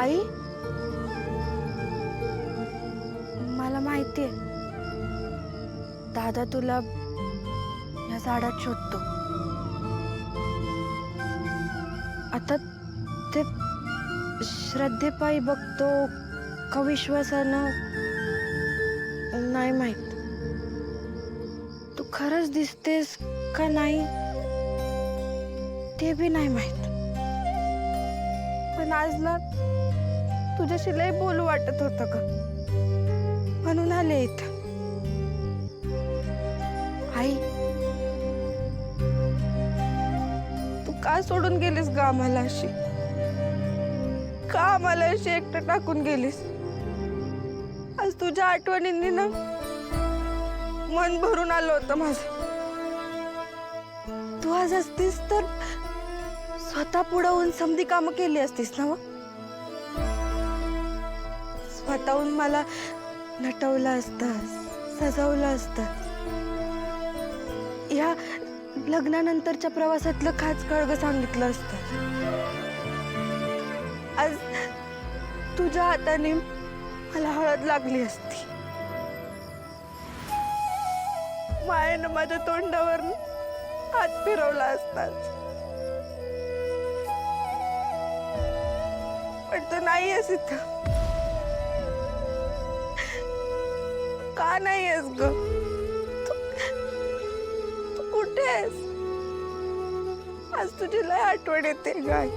आई, मला माहितीये दादा तुला या झाडात शोधतो. आता ते श्रद्धेपायी बघतो का विश्वासानं नाही माहित. तू खरंच दिसतेस का नाही ते बी नाही माहित. पण आज ना तुझ्याशी लय बोलू वाटत होतं का, म्हणून आले इथं. आई, तू का सोडून गेलीस ग आम्हाला अशी? का आम्हाला अशी एकटं टाकून गेलीस? आज तुझ्या आठवणींनी ना मन भरून आलं होतं माझं. तू आज असतीस तर स्वतः पुढे होऊन समधी कामं केली असतीस ना. स्वतःहून मला नटवलं असतास, सजवलं असतास. या लग्नानंतरच्या प्रवासातलं खास कळग सांगितलं असतं. आज तुझ्या हाताने मला हळद लागली असती. मायेनं माझ्या तोंडावर हात फिरवला असताच. पण तू नाहीयेस इथं. का नाहीयेस ग? तू कुठे आहेस? आज तुझी लय आठवण येते गाय.